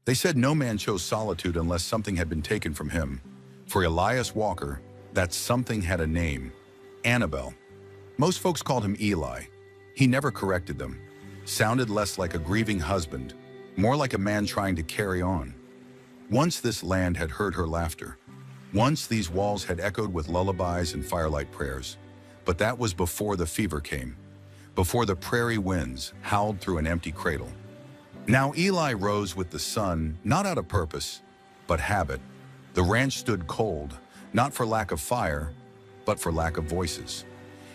They said no man chose solitude unless something had been taken from him. For Elias Walker, that something had a name, Annabelle. Most folks called him Eli. He never corrected them. Sounded less like a grieving husband, more like a man trying to carry on. Once this land had heard her laughter. Once these walls had echoed with lullabies and firelight prayers. But that was before the fever came, before the prairie winds howled through an empty cradle. Now Eli rose with the sun, not out of purpose, but habit. The ranch stood cold, not for lack of fire, but for lack of voices.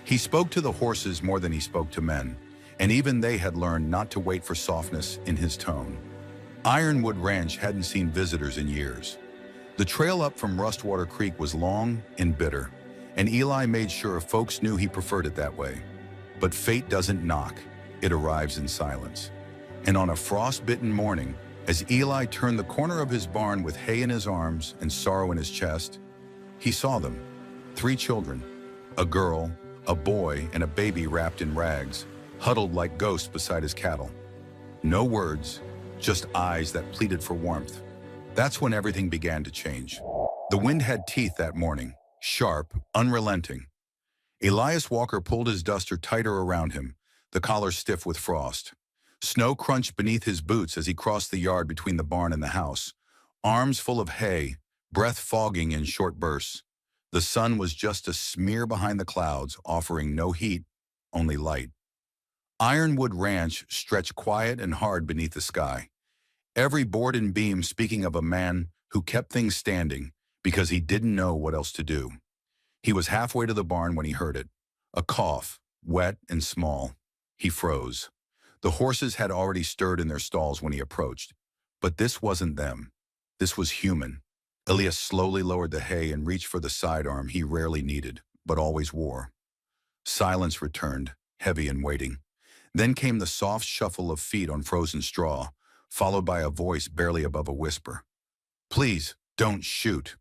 He spoke to the horses more than he spoke to men, and even they had learned not to wait for softness in his tone. Ironwood Ranch hadn't seen visitors in years. The trail up from Rustwater Creek was long and bitter, and Eli made sure folks knew he preferred it that way. But fate doesn't knock, it arrives in silence. And on a frost-bitten morning, as Eli turned the corner of his barn with hay in his arms and sorrow in his chest, he saw them. 3 children, a girl, a boy, and a baby wrapped in rags, huddled like ghosts beside his cattle. No words, just eyes that pleaded for warmth. That's when everything began to change. The wind had teeth that morning, sharp, unrelenting. Elias Walker pulled his duster tighter around him, the collar stiff with frost. Snow crunched beneath his boots as he crossed the yard between the barn and the house, arms full of hay, breath fogging in short bursts. The sun was just a smear behind the clouds, offering no heat, only light. Ironwood Ranch stretched quiet and hard beneath the sky, every board and beam speaking of a man who kept things standing because he didn't know what else to do. He was halfway to the barn when he heard it, a cough, wet and small. He froze. The horses had already stirred in their stalls when he approached, but this wasn't them. This was human. Elias slowly lowered the hay and reached for the sidearm he rarely needed, but always wore. Silence returned, heavy and waiting. Then came the soft shuffle of feet on frozen straw, followed by a voice barely above a whisper. "Please, don't shoot."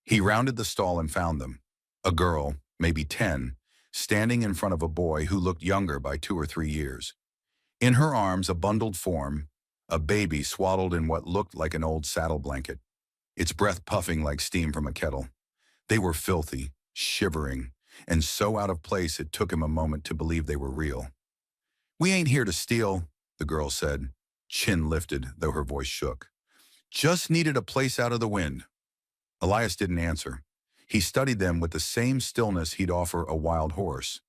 He rounded the stall and found them. A girl, maybe 10, standing in front of a boy who looked younger by 2 or 3 years. In her arms, a bundled form, a baby swaddled in what looked like an old saddle blanket, its breath puffing like steam from a kettle. They were filthy, shivering, and so out of place it took him a moment to believe they were real. "We ain't here to steal," the girl said, chin lifted, though her voice shook. "Just needed a place out of the wind." Elias didn't answer. He studied them with the same stillness he'd offer a wild horse.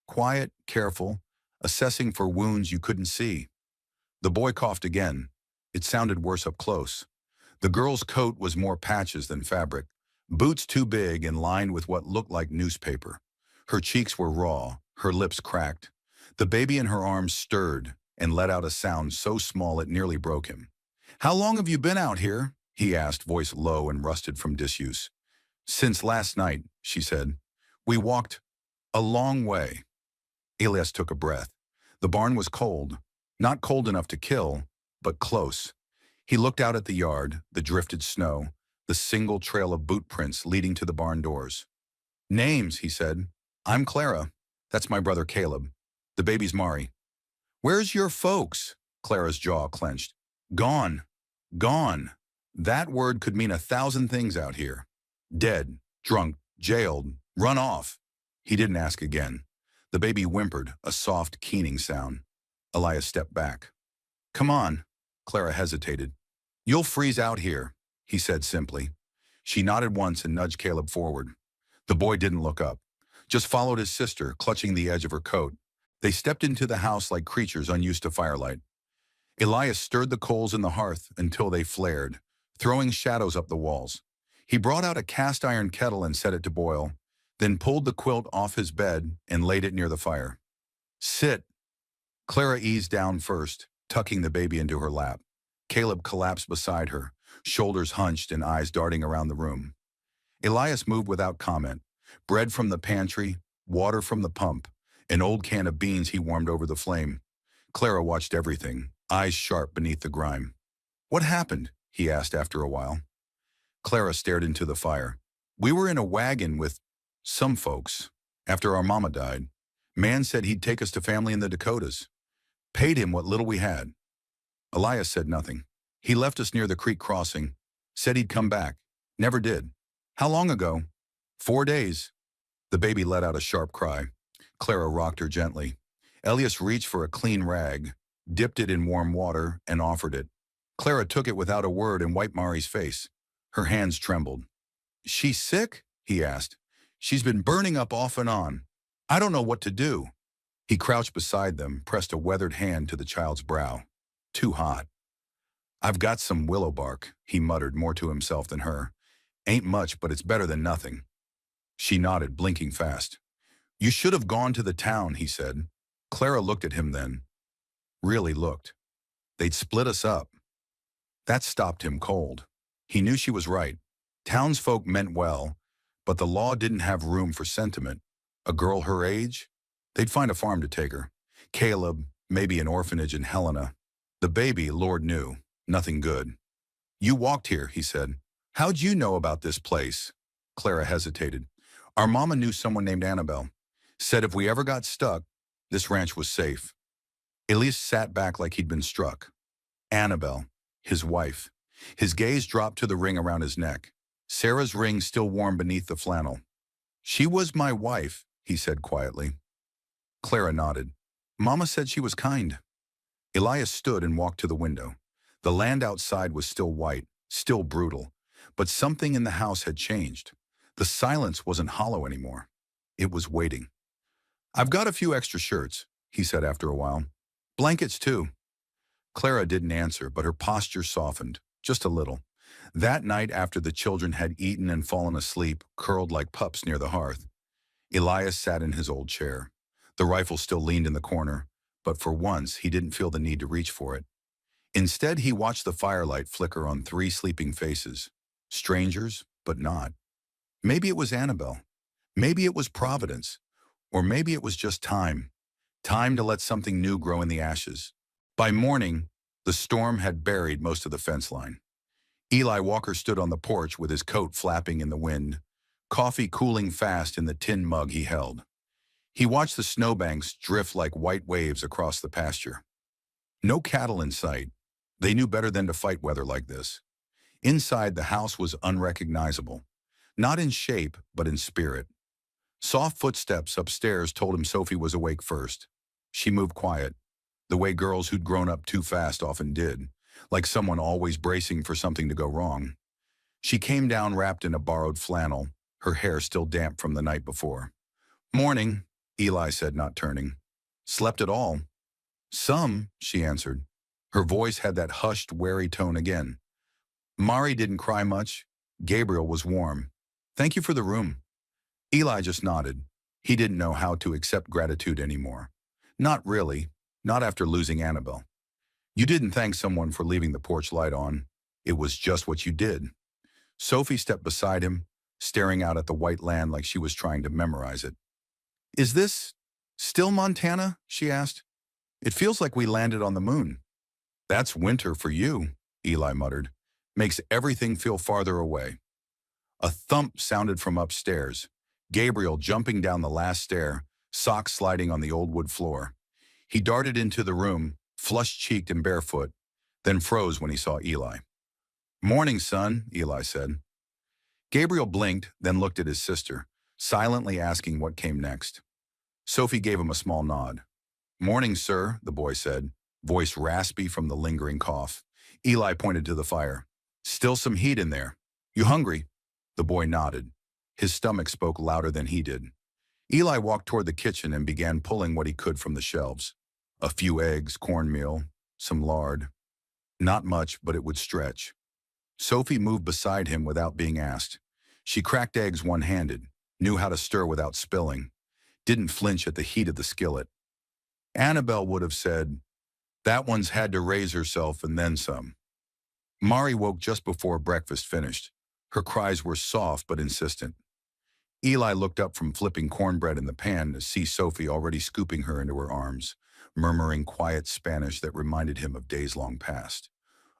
Quiet, careful, assessing for wounds you couldn't see. The boy coughed again. It sounded worse up close. The girl's coat was more patches than fabric, boots too big and lined with what looked like newspaper. Her cheeks were raw, her lips cracked. The baby in her arms stirred and let out a sound so small it nearly broke him. "How long have you been out here?" he asked, voice low and rusted from disuse. "Since last night," she said. "We walked a long way." Elias took a breath. The barn was cold, not cold enough to kill, but close. He looked out at the yard, the drifted snow, the single trail of boot prints leading to the barn doors. "Names," he said. "I'm Clara. That's my brother Caleb. The baby's Mari." "Where's your folks?" Clara's jaw clenched. "Gone. Gone." That word could mean 1,000 things out here. Dead, drunk, jailed, run off. He didn't ask again. The baby whimpered, a soft, keening sound. Elias stepped back. "Come on." Clara hesitated. "You'll freeze out here," he said simply. She nodded once and nudged Caleb forward. The boy didn't look up, just followed his sister, clutching the edge of her coat. They stepped into the house like creatures unused to firelight. Elias stirred the coals in the hearth until they flared, throwing shadows up the walls. He brought out a cast-iron kettle and set it to boil, then pulled the quilt off his bed and laid it near the fire. "Sit." Clara eased down first, tucking the baby into her lap. Caleb collapsed beside her, shoulders hunched and eyes darting around the room. Elias moved without comment. Bread from the pantry, water from the pump, an old can of beans he warmed over the flame. Clara watched everything, eyes sharp beneath the grime. "What happened?" he asked after a while. Clara stared into the fire. "We were in a wagon with some folks after our mama died. Man said he'd take us to family in the Dakotas. Paid him what little we had." Elias said nothing. He left us near the creek crossing. Said he'd come back. Never did. How long ago? 4 days. The baby let out a sharp cry. Clara rocked her gently. Elias reached for a clean rag, dipped it in warm water, and offered it. Clara took it without a word and wiped Mari's face. Her hands trembled. She's sick? He asked. She's been burning up off and on. I don't know what to do. He crouched beside them, pressed a weathered hand to the child's brow. Too hot. I've got some willow bark, he muttered more to himself than her. Ain't much, but it's better than nothing. She nodded, blinking fast. You should have gone to the town, he said. Clara looked at him then. Really looked. They'd split us up. That stopped him cold. He knew she was right. Townsfolk meant well, but the law didn't have room for sentiment. A girl her age? They'd find a farm to take her. Caleb, maybe an orphanage in Helena. The baby, Lord knew, nothing good. You walked here, he said. How'd you know about this place? Clara hesitated. Our mama knew someone named Annabelle. Said if we ever got stuck, this ranch was safe. Elias sat back like he'd been struck. Annabelle, his wife. His gaze dropped to the ring around his neck. Sarah's ring still warm beneath the flannel. She was my wife, he said quietly. Clara nodded. Mama said she was kind. Elias stood and walked to the window. The land outside was still white, still brutal, but something in the house had changed. The silence wasn't hollow anymore. It was waiting. I've got a few extra shirts, he said after a while. Blankets too. Clara didn't answer, but her posture softened, just a little. That night after the children had eaten and fallen asleep, curled like pups near the hearth, Elias sat in his old chair. The rifle still leaned in the corner, but for once he didn't feel the need to reach for it. Instead, he watched the firelight flicker on 3 sleeping faces. Strangers, but not. Maybe it was Annabelle. Maybe it was Providence. Or maybe it was just time. Time to let something new grow in the ashes. By morning, the storm had buried most of the fence line. Eli Walker stood on the porch with his coat flapping in the wind, coffee cooling fast in the tin mug he held. He watched the snowbanks drift like white waves across the pasture. No cattle in sight. They knew better than to fight weather like this. Inside, the house was unrecognizable. Not in shape, but in spirit. Soft footsteps upstairs told him Sophie was awake first. She moved quiet, the way girls who'd grown up too fast often did, like someone always bracing for something to go wrong. She came down wrapped in a borrowed flannel, her hair still damp from the night before. Morning, Eli said, not turning. Slept at all? Some, she answered. Her voice had that hushed, wary tone again. Mari didn't cry much. Gabriel was warm. Thank you for the room. Eli just nodded. He didn't know how to accept gratitude anymore. Not really, not after losing Annabelle. You didn't thank someone for leaving the porch light on. It was just what you did. Sophie stepped beside him, staring out at the white land like she was trying to memorize it. Is this still Montana? She asked. It feels like we landed on the moon. That's winter for you, Eli muttered. Makes everything feel farther away. A thump sounded from upstairs. Gabriel jumping down the last stair, socks sliding on the old wood floor. He darted into the room, flush-cheeked and barefoot, then froze when he saw Eli. Morning, son, Eli said. Gabriel blinked, then looked at his sister, silently asking what came next. Sophie gave him a small nod. Morning, sir, the boy said, voice raspy from the lingering cough. Eli pointed to the fire. Still some heat in there. You hungry? The boy nodded. His stomach spoke louder than he did. Eli walked toward the kitchen and began pulling what he could from the shelves. A few eggs, cornmeal, some lard. Not much, but it would stretch. Sophie moved beside him without being asked. She cracked eggs one-handed, knew how to stir without spilling, didn't flinch at the heat of the skillet. Annabelle would have said, that one's had to raise herself and then some. Mari woke just before breakfast finished. Her cries were soft but insistent. Eli looked up from flipping cornbread in the pan to see Sophie already scooping her into her arms, murmuring quiet Spanish that reminded him of days long past,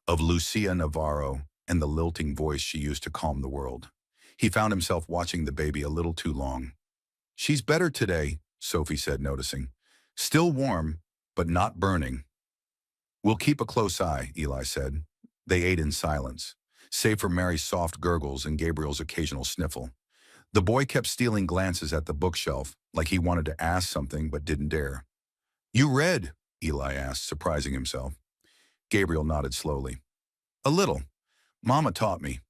of Lucia Navarro and the lilting voice she used to calm the world. He found himself watching the baby a little too long. She's better today, Sophie said, noticing. Still warm, but not burning. We'll keep a close eye, Eli said. They ate in silence, save for Mary's soft gurgles and Gabriel's occasional sniffle. The boy kept stealing glances at the bookshelf, like he wanted to ask something but didn't dare. "You read?" Eli asked, surprising himself. Gabriel nodded slowly. "A little. Mama taught me."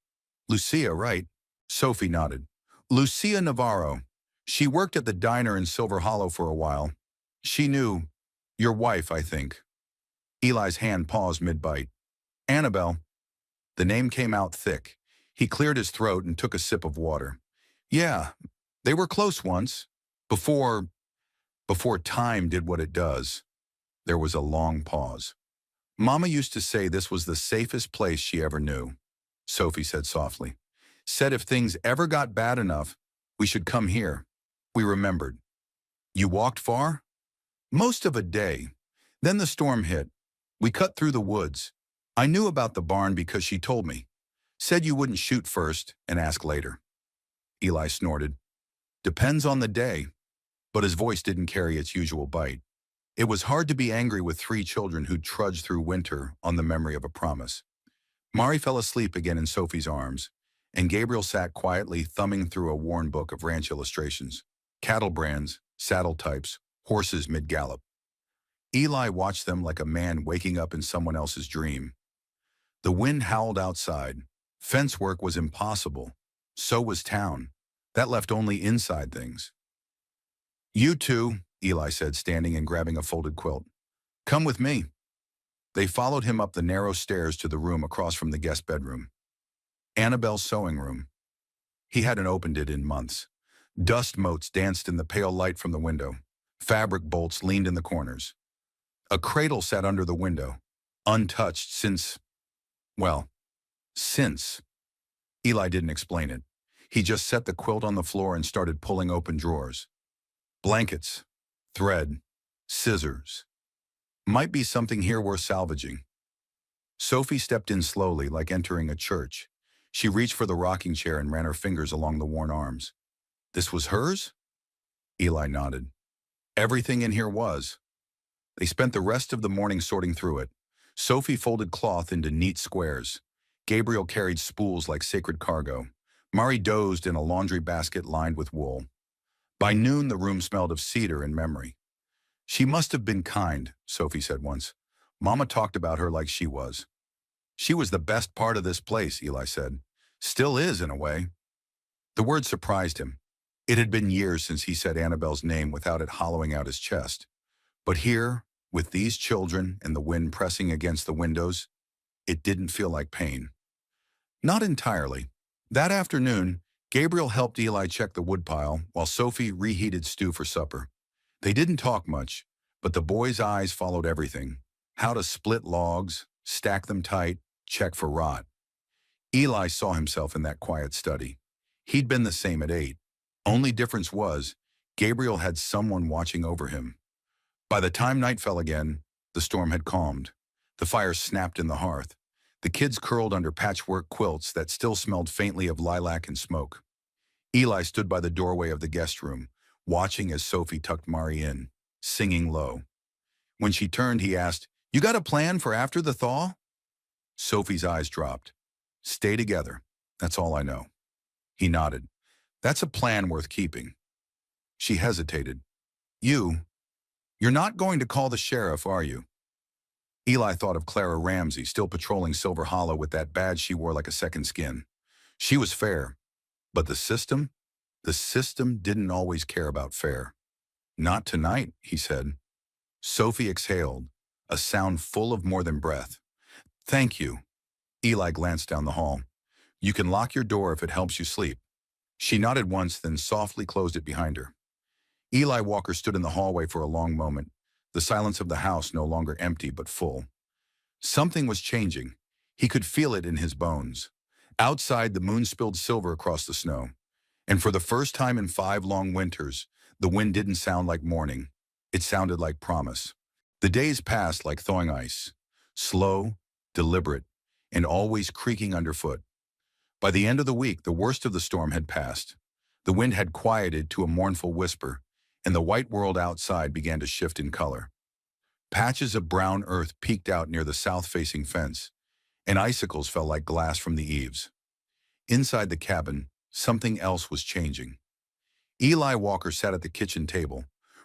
"Lucia, right?" Sophie nodded. "Lucia Navarro. She worked at the diner in Silver Hollow for a while. She knew your wife, I think." Eli's hand paused mid-bite. "Annabelle." The name came out thick. He cleared his throat and took a sip of water. "Yeah, they were close once. Before time did what it does." There was a long pause. "Mama used to say this was the safest place she ever knew," Sophie said softly. "Said if things ever got bad enough, we should come here." We remembered. "You walked far?" "Most of a day. Then the storm hit. We cut through the woods. I knew about the barn because she told me. Said you wouldn't shoot first and ask later." Eli snorted. "Depends on the day." But his voice didn't carry its usual bite. It was hard to be angry with three children who'd trudged through winter on the memory of a promise. Mari fell asleep again in Sophie's arms, and Gabriel sat quietly thumbing through a worn book of ranch illustrations. Cattle brands, saddle types, horses mid-gallop. Eli watched them like a man waking up in someone else's dream. The wind howled outside. Fence work was impossible. So was town. That left only inside things. "You two," Eli said, standing and grabbing a folded quilt. "Come with me." They followed him up the narrow stairs to the room across from the guest bedroom. Annabelle's sewing room. He hadn't opened it in months. Dust motes danced in the pale light from the window. Fabric bolts leaned in the corners. A cradle sat under the window, untouched since. Eli didn't explain it. He just set the quilt on the floor and started pulling open drawers. Blankets, thread, scissors. Might be something here worth salvaging. Sophie stepped in slowly, like entering a church. She reached for the rocking chair and ran her fingers along the worn arms. "This was hers?" Eli nodded. "Everything in here was." They spent the rest of the morning sorting through it. Sophie folded cloth into neat squares. Gabriel carried spools like sacred cargo. Mari dozed in a laundry basket lined with wool. By noon, the room smelled of cedar and memory. "She must have been kind," Sophie said once. "Mama talked about her like she was." "She was the best part of this place," Eli said. "Still is, in a way." The word surprised him. It had been years since he said Annabelle's name without it hollowing out his chest. But here, with these children and the wind pressing against the windows, it didn't feel like pain. Not entirely. That afternoon, Gabriel helped Eli check the woodpile while Sophie reheated stew for supper. They didn't talk much, but the boy's eyes followed everything. How to split logs, stack them tight, check for rot. Eli saw himself in that quiet study. He'd been the same at 8. Only difference was, Gabriel had someone watching over him. By the time night fell again, the storm had calmed. The fire snapped in the hearth. The kids curled under patchwork quilts that still smelled faintly of lilac and smoke. Eli stood by the doorway of the guest room, watching as Sophie tucked Mari in, singing low. When she turned, he asked, "You got a plan for after the thaw?" Sophie's eyes dropped. "Stay together. That's all I know." He nodded. "That's a plan worth keeping." She hesitated. You're not going to call the sheriff, are you?" Eli thought of Clara Ramsey still patrolling Silver Hollow with that badge she wore like a second skin. She was fair. But the system? The system didn't always care about fair. "Not tonight," he said. Sophie exhaled, a sound full of more than breath. "Thank you." Eli glanced down the hall. "You can lock your door if it helps you sleep." She nodded once, then softly closed it behind her. Eli Walker stood in the hallway for a long moment, the silence of the house no longer empty but full. Something was changing. He could feel it in his bones. Outside, the moon spilled silver across the snow. And for the first time in 5 long winters, the wind didn't sound like morning. It sounded like promise. The days passed like thawing ice, slow, deliberate, and always creaking underfoot. By the end of the week, the worst of the storm had passed. The wind had quieted to a mournful whisper, and the white world outside began to shift in color. Patches of brown earth peeked out near the south-facing fence, and icicles fell like glass from the eaves. Inside the cabin, something else was changing. Eli Walker sat at the kitchen table,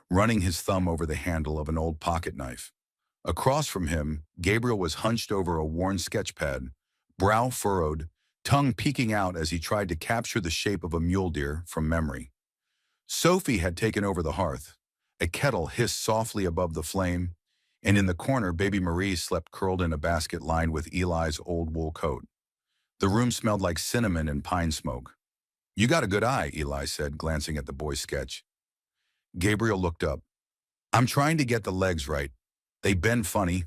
running his thumb over the handle of an old pocket knife. Across from him, Gabriel was hunched over a worn sketch pad, brow furrowed, tongue peeking out as he tried to capture the shape of a mule deer from memory. Sophie had taken over the hearth. A kettle hissed softly above the flame, and in the corner baby Marie slept curled in a basket lined with Eli's old wool coat. The room smelled like cinnamon and pine smoke. "You got a good eye," Eli said, glancing at the boy's sketch. Gabriel looked up. "I'm trying to get the legs right. They bend funny."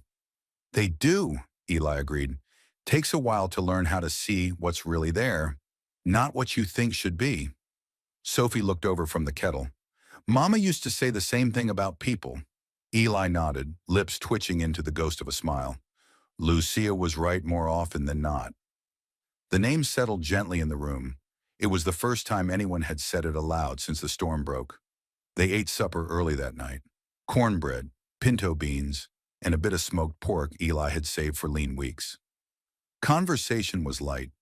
"They do," Eli agreed. "Takes a while to learn how to see what's really there, not what you think should be." Sophie looked over from the kettle. "Mama used to say the same thing about people." Eli nodded, lips twitching into the ghost of a smile. Lucia was right more often than not. The name settled gently in the room. It was the first time anyone had said it aloud since the storm broke. They ate supper early that night. Cornbread, pinto beans, and a bit of smoked pork Eli had saved for lean weeks. Conversation was light.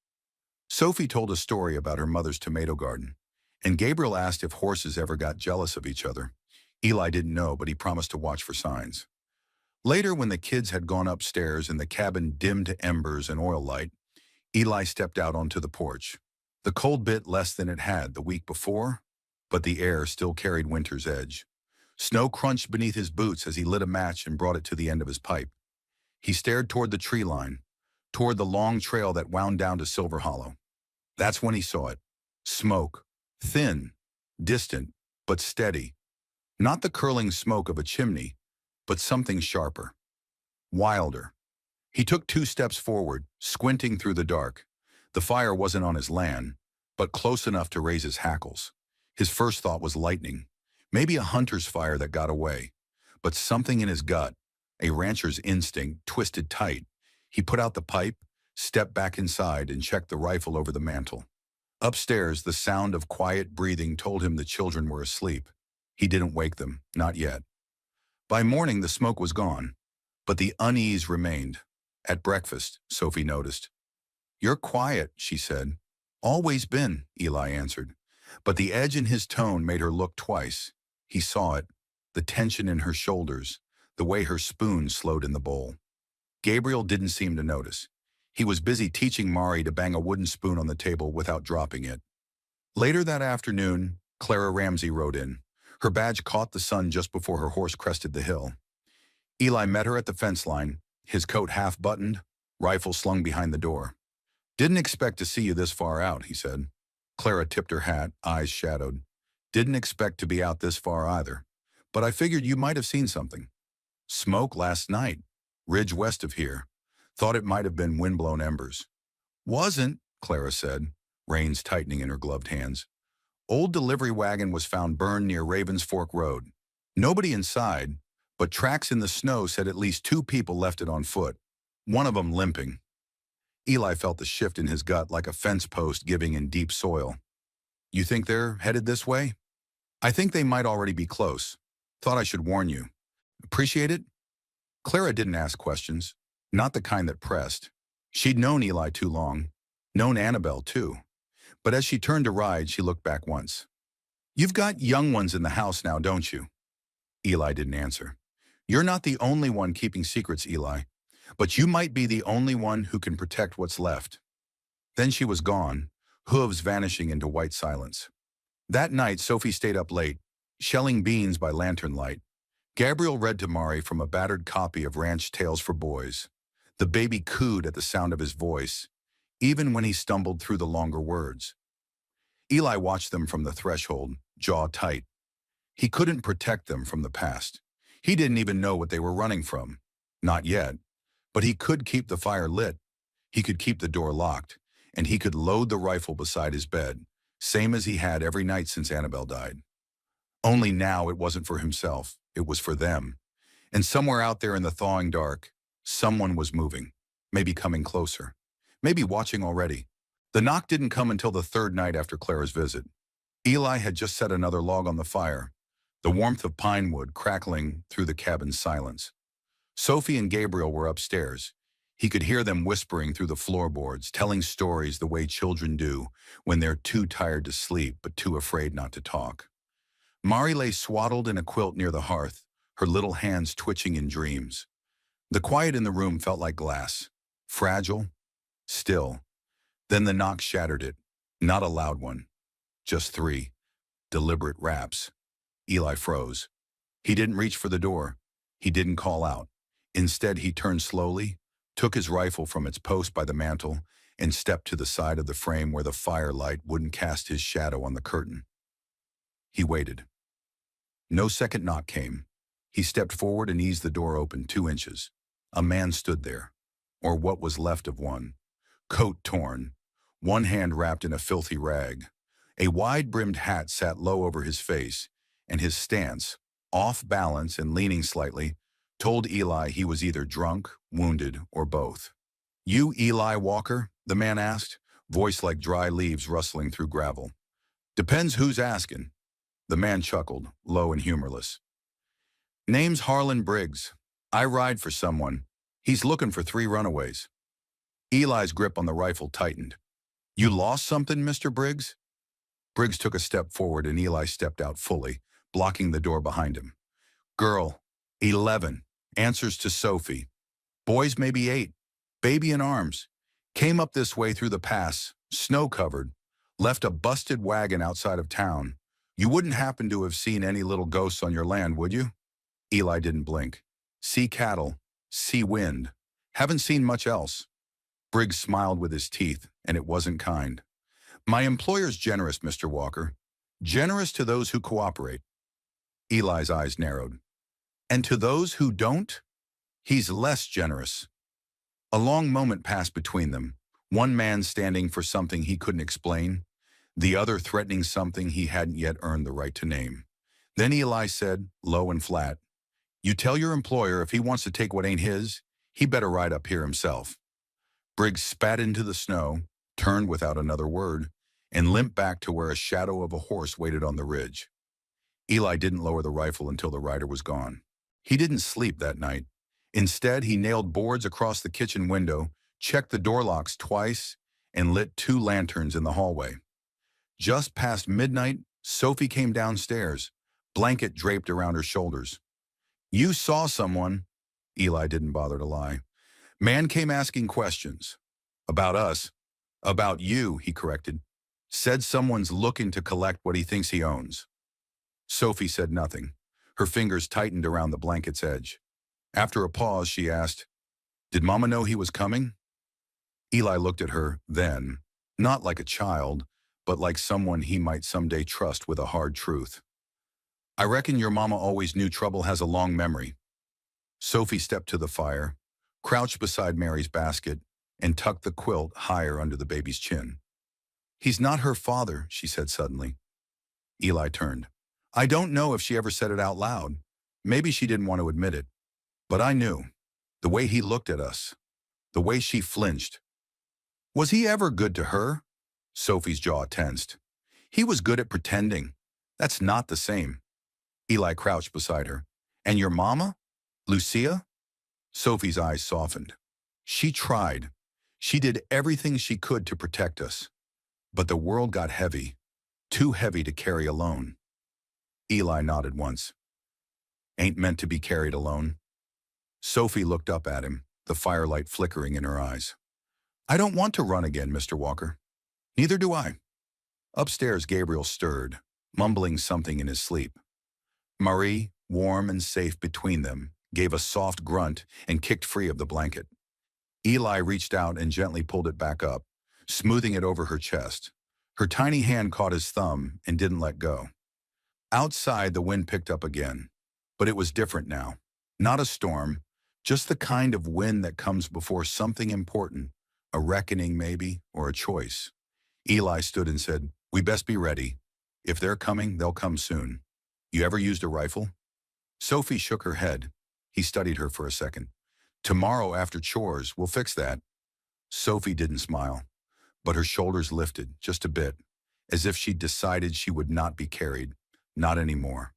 Sophie told a story about her mother's tomato garden, and Gabriel asked if horses ever got jealous of each other. Eli didn't know, but he promised to watch for signs. Later, when the kids had gone upstairs and the cabin dimmed to embers and oil light, Eli stepped out onto the porch. The cold bit less than it had the week before, but the air still carried winter's edge. Snow crunched beneath his boots as he lit a match and brought it to the end of his pipe. He stared toward the tree line, toward the long trail that wound down to Silver Hollow. That's when he saw it. Smoke. Thin, distant, but steady. Not the curling smoke of a chimney, but something sharper. Wilder. He took 2 steps forward, squinting through the dark. The fire wasn't on his land, but close enough to raise his hackles. His first thought was lightning. Maybe a hunter's fire that got away. But something in his gut, a rancher's instinct, twisted tight. He put out the pipe, stepped back inside, and checked the rifle over the mantel. Upstairs, the sound of quiet breathing told him the children were asleep. He didn't wake them, not yet. By morning, the smoke was gone, but the unease remained. At breakfast, Sophie noticed. "You're quiet," she said. "Always been," Eli answered. But the edge in his tone made her look twice. He saw it, the tension in her shoulders, the way her spoon slowed in the bowl. Gabriel didn't seem to notice. He was busy teaching Mari to bang a wooden spoon on the table without dropping it. Later that afternoon, Clara Ramsey rode in. Her badge caught the sun just before her horse crested the hill. Eli met her at the fence line, his coat half-buttoned, rifle slung behind the door. "Didn't expect to see you this far out," he said. Clara tipped her hat, eyes shadowed. "Didn't expect to be out this far either, but I figured you might have seen something." "Smoke last night, ridge west of here. Thought it might have been windblown embers." "Wasn't," Clara said, reins tightening in her gloved hands. "Old delivery wagon was found burned near Ravens Fork Road. Nobody inside, but tracks in the snow said at least 2 people left it on foot, one of them limping." Eli felt the shift in his gut like a fence post giving in deep soil. "You think they're headed this way?" "I think they might already be close. Thought I should warn you. Appreciate it?" Clara didn't ask questions, not the kind that pressed. She'd known Eli too long, known Annabelle too. But as she turned to ride, she looked back once. "You've got young ones in the house now, don't you?" Eli didn't answer. "You're not the only one keeping secrets, Eli, but you might be the only one who can protect what's left." Then she was gone, hooves vanishing into white silence. That night, Sophie stayed up late, shelling beans by lantern light. Gabriel read to Mari from a battered copy of Ranch Tales for Boys. The baby cooed at the sound of his voice, even when he stumbled through the longer words. Eli watched them from the threshold, jaw tight. He couldn't protect them from the past. He didn't even know what they were running from. Not yet. But he could keep the fire lit. He could keep the door locked. And he could load the rifle beside his bed, same as he had every night since Annabelle died. Only now it wasn't for himself. It was for them. And somewhere out there in the thawing dark, someone was moving, maybe coming closer, maybe watching already. The knock didn't come until the 3rd night after Clara's visit. Eli had just set another log on the fire, the warmth of pine wood crackling through the cabin's silence. Sophie and Gabriel were upstairs. He could hear them whispering through the floorboards, telling stories the way children do when they're too tired to sleep but too afraid not to talk. Mari lay swaddled in a quilt near the hearth, her little hands twitching in dreams. The quiet in the room felt like glass, fragile, still. Then the knock shattered it. Not a loud one, just three deliberate raps. Eli froze. He didn't reach for the door. He didn't call out. Instead, he turned slowly, took his rifle from its post by the mantel, and stepped to the side of the frame where the firelight wouldn't cast his shadow on the curtain. He waited. No second knock came. He stepped forward and eased the door open 2 inches. A man stood there, or what was left of one, coat torn, one hand wrapped in a filthy rag. A wide-brimmed hat sat low over his face, and his stance, off balance and leaning slightly, told Eli he was either drunk, wounded, or both. "You Eli Walker?" the man asked, voice like dry leaves rustling through gravel. "Depends who's asking." The man chuckled, low and humorless. "Name's Harlan Briggs. I ride for someone. He's looking for 3 runaways." Eli's grip on the rifle tightened. "You lost something, Mr. Briggs?" Briggs took a step forward and Eli stepped out fully, blocking the door behind him. "Girl, 11, answers to Sophie. Boys maybe 8, baby in arms. Came up this way through the pass, snow-covered, left a busted wagon outside of town. You wouldn't happen to have seen any little ghosts on your land, would you?" Eli didn't blink. "See cattle, see wind. Haven't seen much else." Briggs smiled with his teeth, and it wasn't kind. "My employer's generous, Mr. Walker. Generous to those who cooperate." Eli's eyes narrowed. "And to those who don't? He's less generous." A long moment passed between them, one man standing for something he couldn't explain, the other threatening something he hadn't yet earned the right to name. Then Eli said, low and flat, "You tell your employer if he wants to take what ain't his, he better ride up here himself." Briggs spat into the snow, turned without another word, and limped back to where a shadow of a horse waited on the ridge. Eli didn't lower the rifle until the rider was gone. He didn't sleep that night. Instead, he nailed boards across the kitchen window, checked the door locks twice, and lit 2 lanterns in the hallway. Just past midnight, Sophie came downstairs, blanket draped around her shoulders. "You saw someone." Eli didn't bother to lie. "Man came asking questions. About us. About you," he corrected. "Said someone's looking to collect what he thinks he owns." Sophie said nothing. Her fingers tightened around the blanket's edge. After a pause, she asked, "Did Mama know he was coming?" Eli looked at her, then, not like a child, but like someone he might someday trust with a hard truth. "I reckon your mama always knew trouble has a long memory." Sophie stepped to the fire, crouched beside Mary's basket, and tucked the quilt higher under the baby's chin. "He's not her father," she said suddenly. Eli turned. "I don't know if she ever said it out loud. Maybe she didn't want to admit it. But I knew. The way he looked at us. The way she flinched. Was he ever good to her?" Sophie's jaw tensed. "He was good at pretending. That's not the same." Eli crouched beside her. "And your mama? Lucia?" Sophie's eyes softened. "She tried. She did everything she could to protect us. But the world got heavy. Too heavy to carry alone." Eli nodded once. "Ain't meant to be carried alone." Sophie looked up at him, the firelight flickering in her eyes. "I don't want to run again, Mr. Walker." "Neither do I." Upstairs, Gabriel stirred, mumbling something in his sleep. Marie, warm and safe between them, gave a soft grunt and kicked free of the blanket. Eli reached out and gently pulled it back up, smoothing it over her chest. Her tiny hand caught his thumb and didn't let go. Outside, the wind picked up again, but it was different now. Not a storm, just the kind of wind that comes before something important, a reckoning maybe, or a choice. Eli stood and said, "We best be ready. If they're coming, they'll come soon. You ever used a rifle?" Sophie shook her head. He studied her for a second. "Tomorrow after chores, we'll fix that." Sophie didn't smile, but her shoulders lifted just a bit, as if she'd decided she would not be carried, not anymore.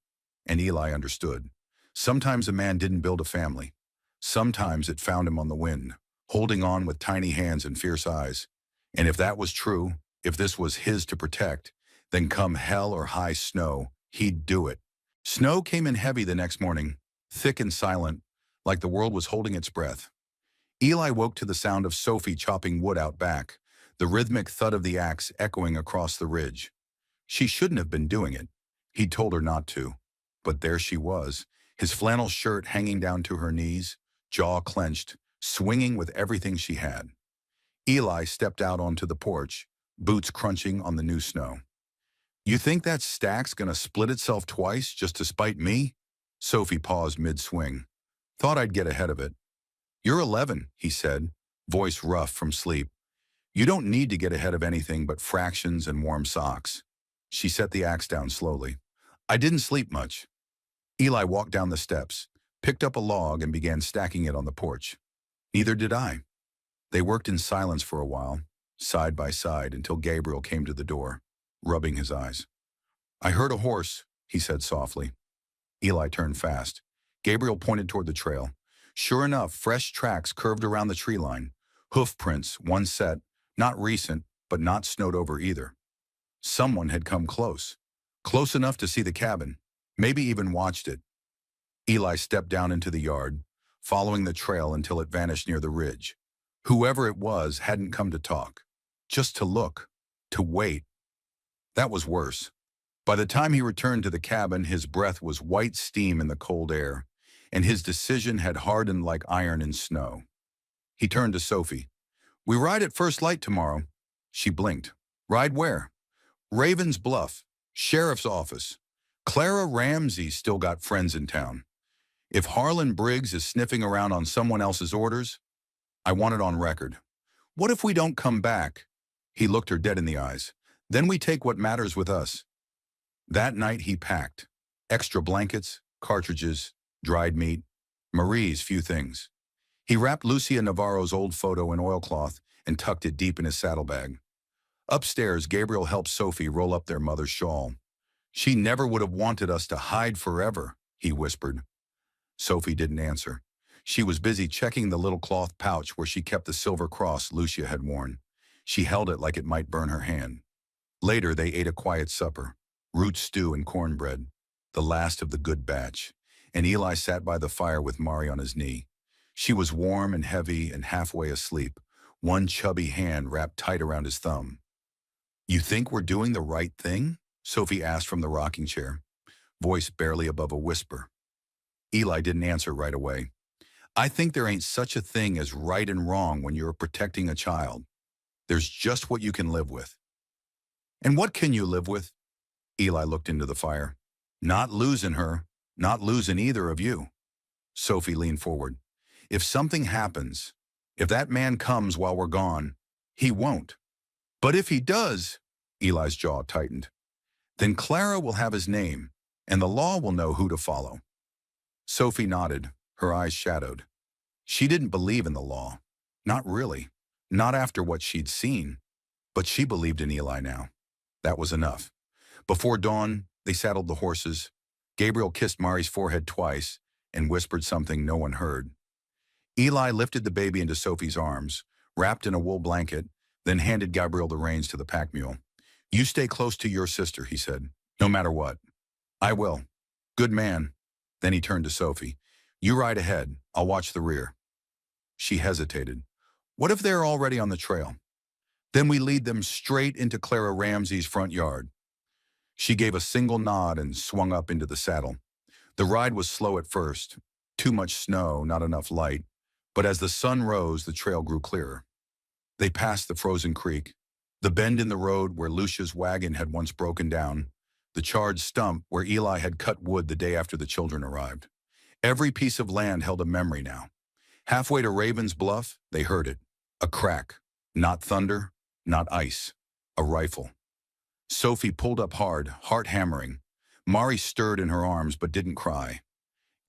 And Eli understood. Sometimes a man didn't build a family. Sometimes it found him on the wind, holding on with tiny hands and fierce eyes. And if that was true, if this was his to protect, then come hell or high snow, he'd do it. Snow came in heavy the next morning, thick and silent, like the world was holding its breath. Eli woke to the sound of Sophie chopping wood out back, the rhythmic thud of the axe echoing across the ridge. She shouldn't have been doing it. He'd told her not to. But there she was, his flannel shirt hanging down to her knees, jaw clenched, swinging with everything she had. Eli stepped out onto the porch, boots crunching on the new snow. "You think that stack's gonna split itself twice just to spite me?" Sophie paused mid-swing. "Thought I'd get ahead of it." "You're 11, he said, voice rough from sleep. "You don't need to get ahead of anything but fractions and warm socks." She set the axe down slowly. "I didn't sleep much." Eli walked down the steps, picked up a log and began stacking it on the porch. "Neither did I." They worked in silence for a while, side by side, until Gabriel came to the door, rubbing his eyes. "I heard a horse," he said softly. Eli turned fast. Gabriel pointed toward the trail. Sure enough, fresh tracks curved around the tree line. Hoof prints, one set, not recent, but not snowed over either. Someone had come close. Close enough to see the cabin, maybe even watched it. Eli stepped down into the yard, following the trail until it vanished near the ridge. Whoever it was hadn't come to talk, just to look, to wait. That was worse. By the time he returned to the cabin, his breath was white steam in the cold air, and his decision had hardened like iron in snow. He turned to Sophie. "We ride at first light tomorrow." She blinked. "Ride where?" "Raven's Bluff, sheriff's office. Clara Ramsey's still got friends in town. If Harlan Briggs is sniffing around on someone else's orders, I want it on record. What if we don't come back?" He looked her dead in the eyes. "Then we take what matters with us." That night he packed. Extra blankets, cartridges, dried meat, Marie's few things. He wrapped Lucia Navarro's old photo in oilcloth and tucked it deep in his saddlebag. Upstairs, Gabriel helped Sophie roll up their mother's shawl. "She never would have wanted us to hide forever," he whispered. Sophie didn't answer. She was busy checking the little cloth pouch where she kept the silver cross Lucia had worn. She held it like it might burn her hand. Later, they ate a quiet supper. Root stew and cornbread, the last of the good batch, and Eli sat by the fire with Mari on his knee. She was warm and heavy and halfway asleep, one chubby hand wrapped tight around his thumb. "You think we're doing the right thing?" Sophie asked from the rocking chair, voice barely above a whisper. Eli didn't answer right away. "I think there ain't such a thing as right and wrong when you're protecting a child. There's just what you can live with." "And what can you live with?" Eli looked into the fire. "Not losing her, not losing either of you." Sophie leaned forward. "If something happens, if that man comes while we're gone, he won't. But if he does," Eli's jaw tightened, "then Clara will have his name, and the law will know who to follow." Sophie nodded, her eyes shadowed. She didn't believe in the law. Not really. Not after what she'd seen. But she believed in Eli now. That was enough. Before dawn, they saddled the horses. Gabriel kissed Mari's forehead twice and whispered something no one heard. Eli lifted the baby into Sophie's arms, wrapped in a wool blanket, then handed Gabriel the reins to the pack mule. "You stay close to your sister," he said, "no matter what." "I will." "Good man." Then he turned to Sophie. "You ride ahead. I'll watch the rear." She hesitated. "What if they're already on the trail?" "Then we lead them straight into Clara Ramsey's front yard." She gave a single nod and swung up into the saddle. The ride was slow at first. Too much snow, not enough light. But as the sun rose, the trail grew clearer. They passed the frozen creek, the bend in the road where Lucia's wagon had once broken down, the charred stump where Eli had cut wood the day after the children arrived. Every piece of land held a memory now. Halfway to Raven's Bluff, they heard it. A crack. Not thunder, not ice. A rifle. Sophie pulled up hard, heart hammering. Mari stirred in her arms but didn't cry.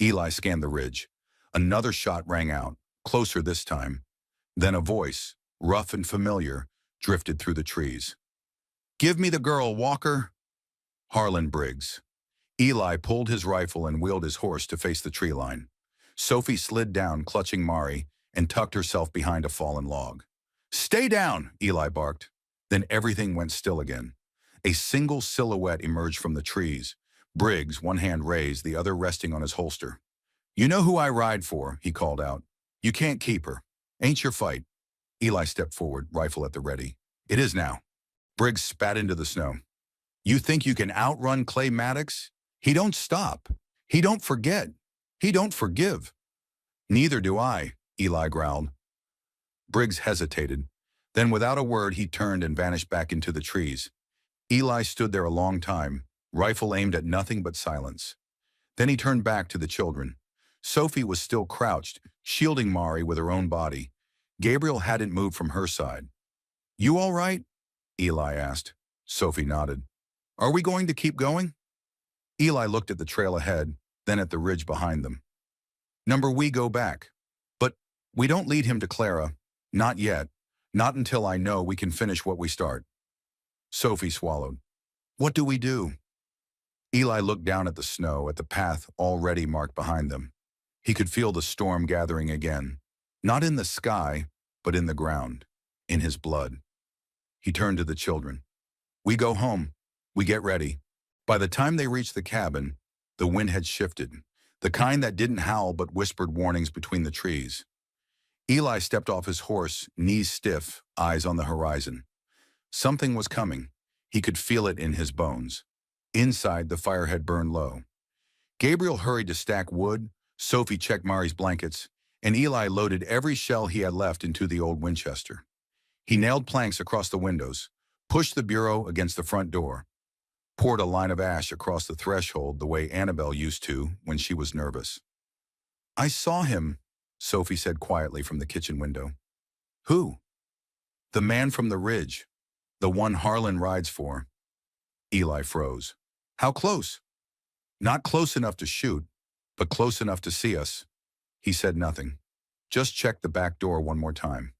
Eli scanned the ridge. Another shot rang out, closer this time. Then a voice, rough and familiar, drifted through the trees. "Give me the girl, Walker." Harlan Briggs. Eli pulled his rifle and wheeled his horse to face the tree line. Sophie slid down, clutching Mari, and tucked herself behind a fallen log. "Stay down," Eli barked. Then everything went still again. A single silhouette emerged from the trees. Briggs, one hand raised, the other resting on his holster. "You know who I ride for," he called out. "You can't keep her. Ain't your fight." Eli stepped forward, rifle at the ready. "It is now." Briggs spat into the snow. "You think you can outrun Clay Maddox? He don't stop. He don't forget. He don't forgive." "Neither do I," Eli growled. Briggs hesitated. Then without a word he turned and vanished back into the trees. Eli stood there a long time, rifle aimed at nothing but silence. Then he turned back to the children. Sophie was still crouched, shielding Mari with her own body. Gabriel hadn't moved from her side. "You all right?" Eli asked. Sophie nodded. "Are we going to keep going?" Eli looked at the trail ahead, then at the ridge behind them. "Number, we go back. But we don't lead him to Clara. Not yet. Not until I know we can finish what we start." Sophie swallowed. "What do we do?" Eli looked down at the snow, at the path already marked behind them. He could feel the storm gathering again, not in the sky, but in the ground, in his blood. He turned to the children. "We go home. We get ready." By the time they reached the cabin, the wind had shifted, the kind that didn't howl but whispered warnings between the trees. Eli stepped off his horse, knees stiff, eyes on the horizon. Something was coming. He could feel it in his bones. Inside, the fire had burned low. Gabriel hurried to stack wood, Sophie checked Mari's blankets, and Eli loaded every shell he had left into the old Winchester. He nailed planks across the windows, pushed the bureau against the front door, poured a line of ash across the threshold the way Annabelle used to when she was nervous. "I saw him," Sophie said quietly from the kitchen window. "Who?" "The man from the ridge. The one Harlan rides for." Eli froze. "How close?" "Not close enough to shoot, but close enough to see us." He said nothing. Just checked the back door one more time.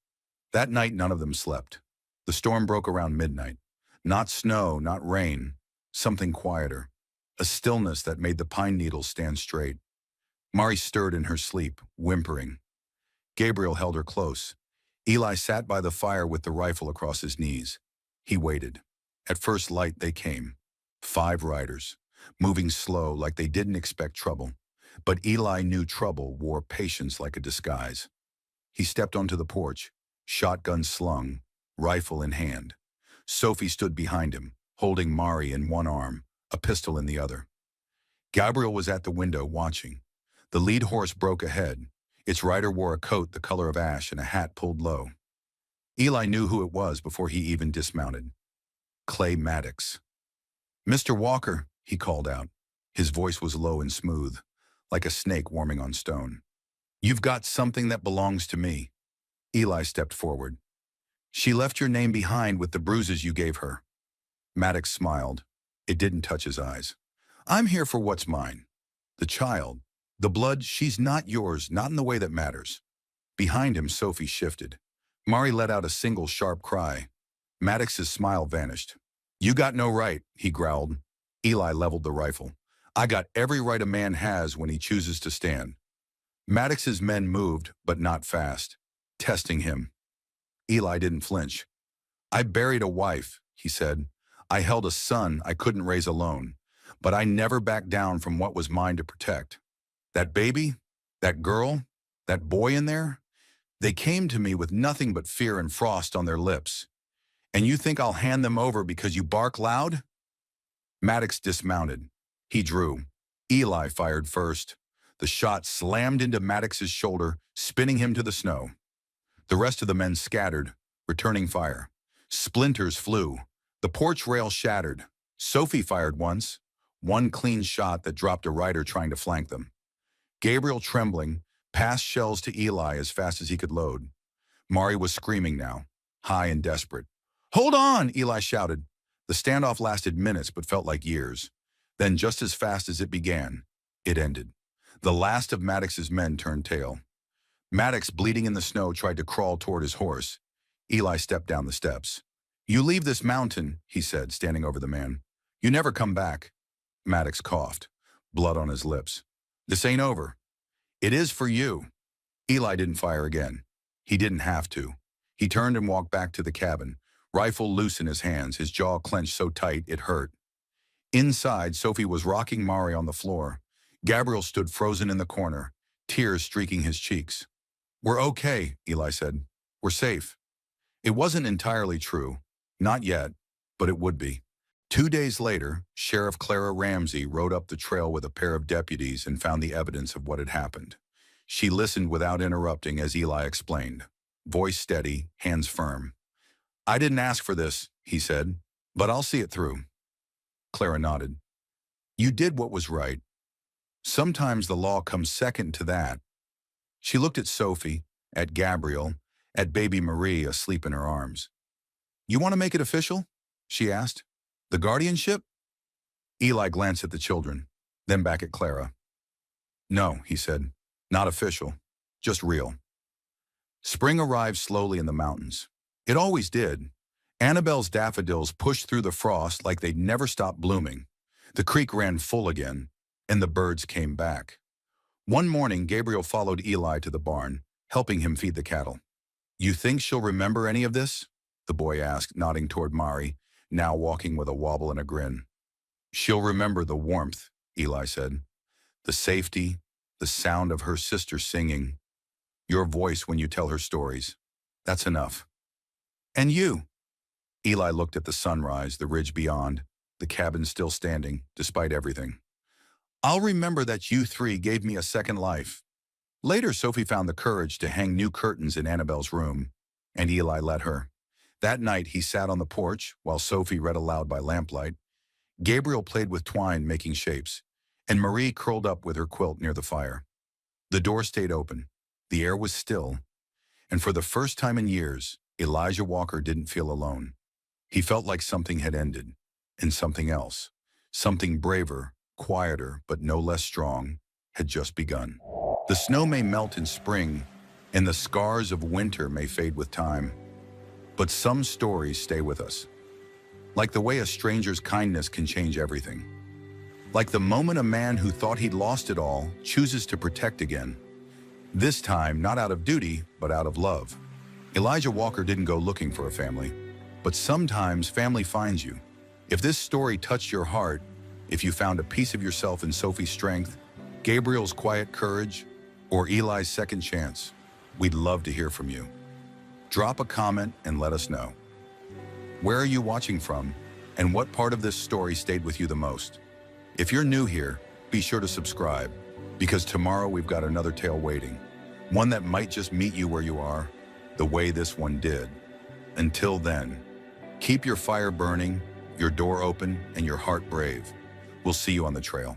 That night none of them slept. The storm broke around midnight. Not snow, not rain. Something quieter. A stillness that made the pine needles stand straight. Mari stirred in her sleep, whimpering. Gabriel held her close. Eli sat by the fire with the rifle across his knees. He waited. At first light they came. 5 riders, moving slow like they didn't expect trouble. But Eli knew trouble wore patience like a disguise. He stepped onto the porch, shotgun slung, rifle in hand. Sophie stood behind him, holding Mari in one arm, a pistol in the other. Gabriel was at the window watching. The lead horse broke ahead. Its rider wore a coat the color of ash and a hat pulled low. Eli knew who it was before he even dismounted. Clay Maddox. "Mr. Walker," he called out. His voice was low and smooth, like a snake warming on stone. "You've got something that belongs to me." Eli stepped forward. "She left your name behind with the bruises you gave her." Maddox smiled. It didn't touch his eyes. "I'm here for what's mine. The child. The blood, she's not yours, not in the way that matters." Behind him, Sophie shifted. Mari let out a single sharp cry. Maddox's smile vanished. "You got no right," he growled. Eli leveled the rifle. "I got every right a man has when he chooses to stand." Maddox's men moved, but not fast, testing him. Eli didn't flinch. "I buried a wife," he said. "I held a son I couldn't raise alone, but I never backed down from what was mine to protect. That baby, that girl, that boy in there, they came to me with nothing but fear and frost on their lips. And you think I'll hand them over because you bark loud?" Maddox dismounted. He drew. Eli fired first. The shot slammed into Maddox's shoulder, spinning him to the snow. The rest of the men scattered, returning fire. Splinters flew. The porch rail shattered. Sophie fired once, one clean shot that dropped a rider trying to flank them. Gabriel, trembling, passed shells to Eli as fast as he could load. Mari was screaming now, high and desperate. "Hold on!" Eli shouted. The standoff lasted minutes but felt like years. Then, just as fast as it began, it ended. The last of Maddox's men turned tail. Maddox, bleeding in the snow, tried to crawl toward his horse. Eli stepped down the steps. "You leave this mountain," he said, standing over the man. "You never come back." Maddox coughed, blood on his lips. "This ain't over." "It is for you." Eli didn't fire again. He didn't have to. He turned and walked back to the cabin, rifle loose in his hands, his jaw clenched so tight it hurt. Inside, Sophie was rocking Mari on the floor. Gabriel stood frozen in the corner, tears streaking his cheeks. "We're okay," Eli said. "We're safe." It wasn't entirely true. Not yet, but it would be. 2 days later, Sheriff Clara Ramsey rode up the trail with a pair of deputies and found the evidence of what had happened. She listened without interrupting as Eli explained, voice steady, hands firm. "I didn't ask for this," he said, "but I'll see it through." Clara nodded. "You did what was right. Sometimes the law comes second to that." She looked at Sophie, at Gabriel, at baby Marie asleep in her arms. "You want to make it official?" she asked. "The guardianship?" Eli glanced at the children, then back at Clara. "No," he said, "not official, just real." Spring arrived slowly in the mountains. It always did. Annabelle's daffodils pushed through the frost like they'd never stopped blooming. The creek ran full again, and the birds came back. One morning, Gabriel followed Eli to the barn, helping him feed the cattle. "You think she'll remember any of this?" the boy asked, nodding toward Mari, now walking with a wobble and a grin. "She'll remember the warmth," Eli said. "The safety, the sound of her sister singing. Your voice when you tell her stories. That's enough." "And you?" Eli looked at the sunrise, the ridge beyond, the cabin still standing, despite everything. "I'll remember that you three gave me a second life." Later, Sophie found the courage to hang new curtains in Annabelle's room, and Eli let her. That night, he sat on the porch while Sophie read aloud by lamplight. Gabriel played with twine, making shapes, and Marie curled up with her quilt near the fire. The door stayed open. The air was still, and for the first time in years, Elijah Walker didn't feel alone. He felt like something had ended, and something else, something braver, quieter, but no less strong, had just begun. The snow may melt in spring, and the scars of winter may fade with time, but some stories stay with us. Like the way a stranger's kindness can change everything. Like the moment a man who thought he'd lost it all chooses to protect again. This time, not out of duty, but out of love. Elijah Walker didn't go looking for a family, but sometimes family finds you. If this story touched your heart, if you found a piece of yourself in Sophie's strength, Gabriel's quiet courage, or Eli's second chance, we'd love to hear from you. Drop a comment and let us know. Where are you watching from, and what part of this story stayed with you the most? If you're new here, be sure to subscribe, because tomorrow we've got another tale waiting, one that might just meet you where you are, the way this one did. Until then, keep your fire burning, your door open, and your heart brave. We'll see you on the trail.